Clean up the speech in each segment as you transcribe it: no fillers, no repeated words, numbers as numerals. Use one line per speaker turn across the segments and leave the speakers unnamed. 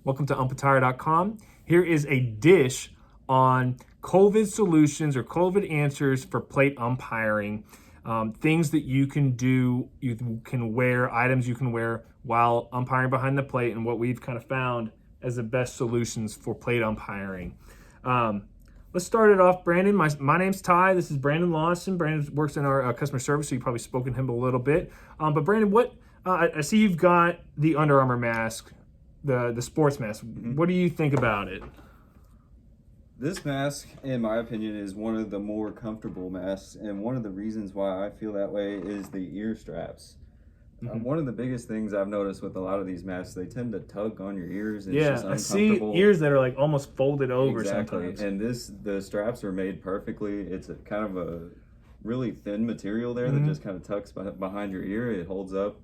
Welcome to Umpire.com. Here is a dish on COVID solutions or COVID answers for plate umpiring. Things that you can do, you can wear, items you can wear while umpiring behind the plate, and what we've kind of found as the best solutions for plate umpiring. Let's start it off, Brandon. My name's Ty. This is Brandon Lawson. Brandon works in our customer service, so you've probably spoken to him a little bit. But Brandon, I see you've got the Under Armour mask, the sports mask. Mm-hmm. What do you think about it?
This mask, in my opinion, is one of the more comfortable masks, and one of the reasons why I feel that way is the ear straps. Mm-hmm. One of the biggest things I've noticed with a lot of these masks, they tend to tug on your ears. And it's just uncomfortable.
I see ears that are like almost folded over sometimes.
And the straps are made perfectly. It's a kind of a really thin material there that just kind of tucks behind your ear. It holds up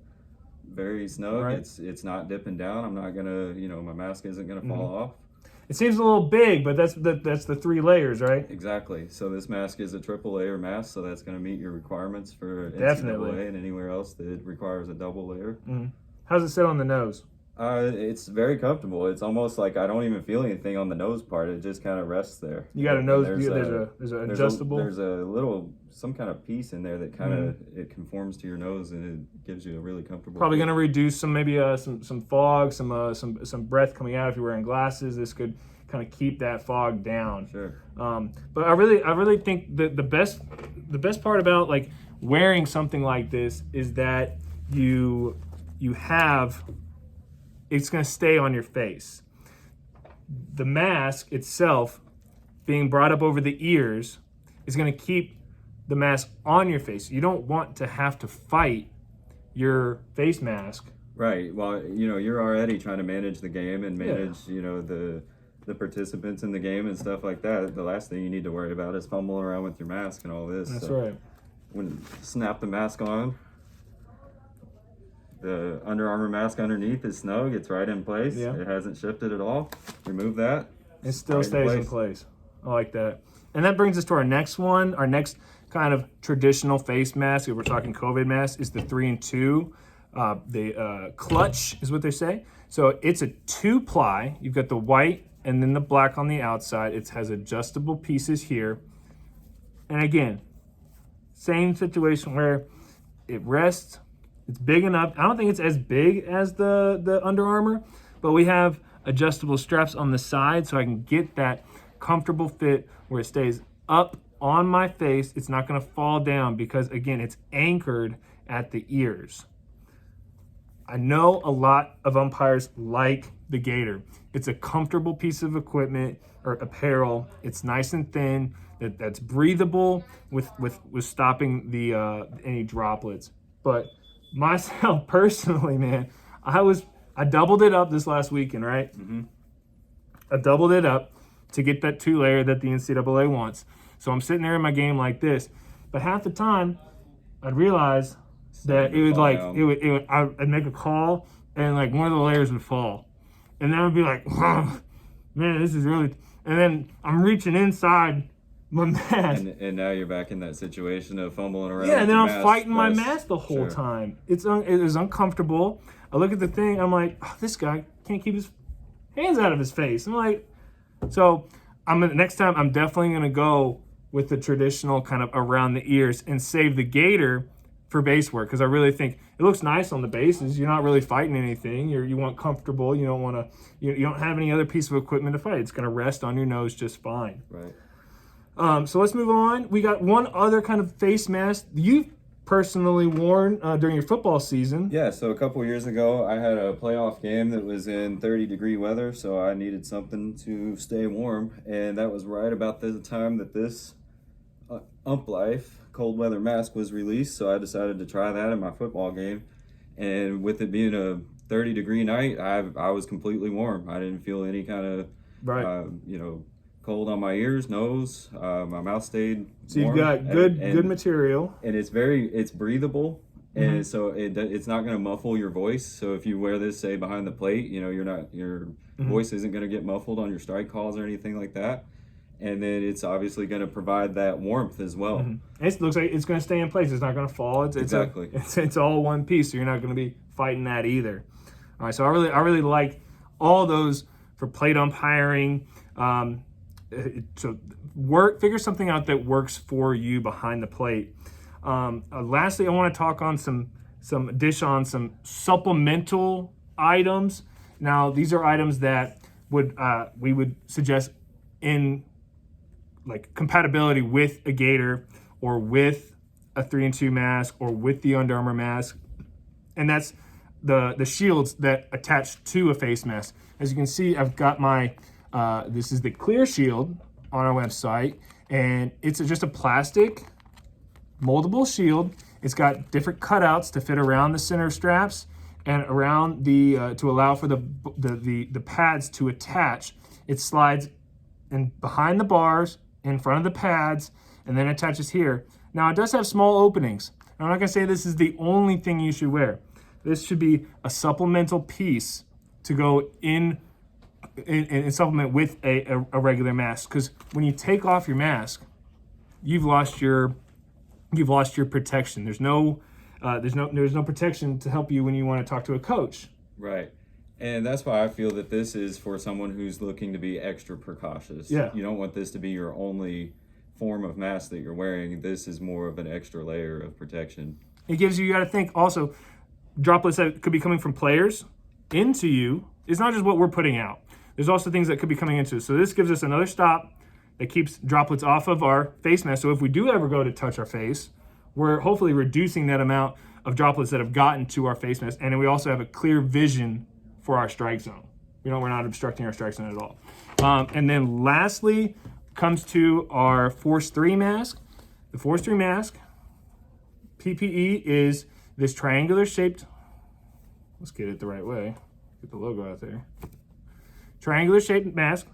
very snug. Right. It's not dipping down. I'm not gonna, my mask isn't gonna fall off.
It seems a little big, but that's the 3 layers, right?
Exactly. So this mask is a triple layer mask, so that's going to meet your requirements for
Definitely.
NCAA and anywhere else that requires a double layer.
Mm-hmm. How's it sit on the nose?
It's very comfortable. It's almost like I don't even feel anything on the nose part. It just kind of rests there.
You got a nose. There's an adjustable.
There's some kind of piece in there that kind of it conforms to your nose, and it gives you a really comfortable.
Probably going to reduce some fog, some breath coming out if you're wearing glasses. This could kind of keep that fog down.
Sure.
But I really think that the best part about like wearing something like this is that you have. It's going to stay on your face. The mask itself, being brought up over the ears, is going to keep the mask on your face. You don't want to have to fight your face mask.
Right. Well, you're already trying to manage the game and manage, the participants in the game and stuff like that. The last thing you need to worry about is fumbling around with your mask and all this.
That's right.
When snap the mask on, the Under Armour mask underneath is snug. It's right in place. Yeah. It hasn't shifted at all. Remove that.
It still stays in place. I like that. And that brings us to our next one. Our next kind of traditional face mask, if we're talking COVID mask, is the 3 and 2. The clutch is what they say. So it's a 2-ply. You've got the white and then the black on the outside. It has adjustable pieces here. And again, same situation where it rests. It's big enough. I don't think it's as big as the Under Armour, but we have adjustable straps on the side so I can get that comfortable fit where it stays up on my face. It's not going to fall down because, again, it's anchored at the ears. I know a lot of umpires like the Gator. It's a comfortable piece of equipment or apparel. It's nice and thin. That's breathable with stopping the any droplets. But myself personally, man, I doubled it up this last weekend, right? Mm-hmm. I doubled it up to get that 2-layer that the NCAA wants. So I'm sitting there in my game like this, but half the time I'd realize that I'd make a call and like one of the layers would fall, and then I'd be like, oh, man, this is really. And then I'm reaching inside my mask.
And now you're back in that situation of fumbling around.
Yeah, and then I'm fighting my mask the whole time. It was uncomfortable. I look at the thing, I'm like, oh, this guy can't keep his hands out of his face. I'm like, so next time I'm definitely gonna go with the traditional kind of around the ears and save the Gator for base work, because I really think it looks nice on the bases. You're not really fighting anything. You want comfortable. You don't want to. You don't have any other piece of equipment to fight. It's gonna rest on your nose just fine.
Right.
So let's move on. We got one other kind of face mask you've personally worn during your football season.
Yeah, so a couple years ago, I had a playoff game that was in 30-degree weather, so I needed something to stay warm, and that was right about the time that this Ump Life cold weather mask was released, so I decided to try that in my football game. And with it being a 30-degree night, I was completely warm. I didn't feel any kind of, cold on my ears, nose. My mouth stayed
so
warm.
You've got good material,
and it's breathable, and so it's not going to muffle your voice. So if you wear this, say, behind the plate, your voice isn't going to get muffled on your strike calls or anything like that. And then it's obviously going to provide that warmth as well.
Mm-hmm. It looks like it's going to stay in place. It's not going to fall.
Exactly.
It's all one piece, so you're not going to be fighting that either. All right, so I really like all those for plate umpiring. So figure something out that works for you behind the plate. Lastly, I want to talk on some supplemental items. Now, these are items that we would suggest in like compatibility with a gator or with a 3-2 mask or with the Under Armour mask, and that's the shields that attach to a face mask. As you can see, I've got my this is the clear shield on our website, and it's just a plastic moldable shield. It's got different cutouts to fit around the center straps and around the to allow for the pads to attach. It slides in behind the bars, in front of the pads, and then attaches here. Now, it does have small openings. I'm not gonna say this is the only thing you should wear. This should be a supplemental piece to go in supplement with a regular mask, because when you take off your mask, you've lost your protection. There's no protection to help you when you want to talk to a coach.
Right. And that's why I feel that this is for someone who's looking to be extra precautious.
Yeah.
You don't want this to be your only form of mask that you're wearing. This is more of an extra layer of protection.
It gives you got to think also, droplets that could be coming from players into you. It's not just what we're putting out. There's also things that could be coming into us. So this gives us another stop that keeps droplets off of our face mask. So if we do ever go to touch our face, we're hopefully reducing that amount of droplets that have gotten to our face mask. And then we also have a clear vision for our strike zone. We're not obstructing our strike zone at all. And then lastly comes to our Force 3 mask. The Force 3 mask, PPE, is this triangular shaped, let's get it the right way, get the logo out there. Triangular shaped mask,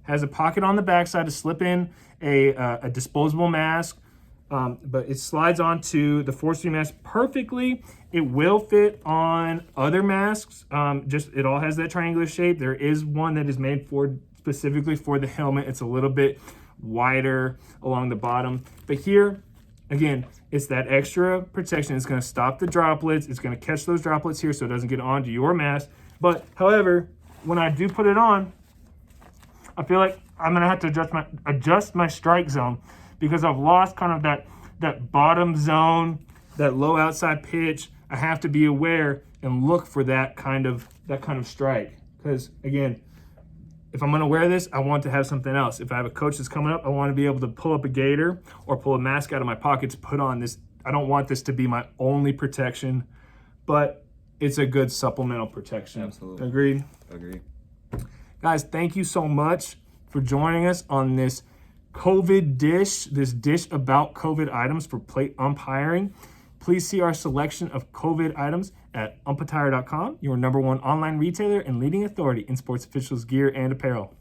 has a pocket on the backside to slip in a disposable mask, but it slides onto the Force 3 mask perfectly. It will fit on other masks. It all has that triangular shape. There is one that is made specifically for the helmet. It's a little bit wider along the bottom, but here, again, it's that extra protection. It's going to stop the droplets. It's going to catch those droplets here so it doesn't get onto your mask. But however, when I do put it on, I feel like I'm going to have to adjust my strike zone, because I've lost kind of that bottom zone, that low outside pitch. I have to be aware and look for that kind of strike. Because again, if I'm going to wear this, I want to have something else. If I have a coach that's coming up, I want to be able to pull up a gator or pull a mask out of my pocket to put on this. I don't want this to be my only protection, but it's a good supplemental protection.
Absolutely.
Agreed?
Agree.
Guys, thank you so much for joining us on this COVID dish, this dish about COVID items for plate umpiring. Please see our selection of COVID items at umpire.com, your #1 online retailer and leading authority in sports officials gear and apparel.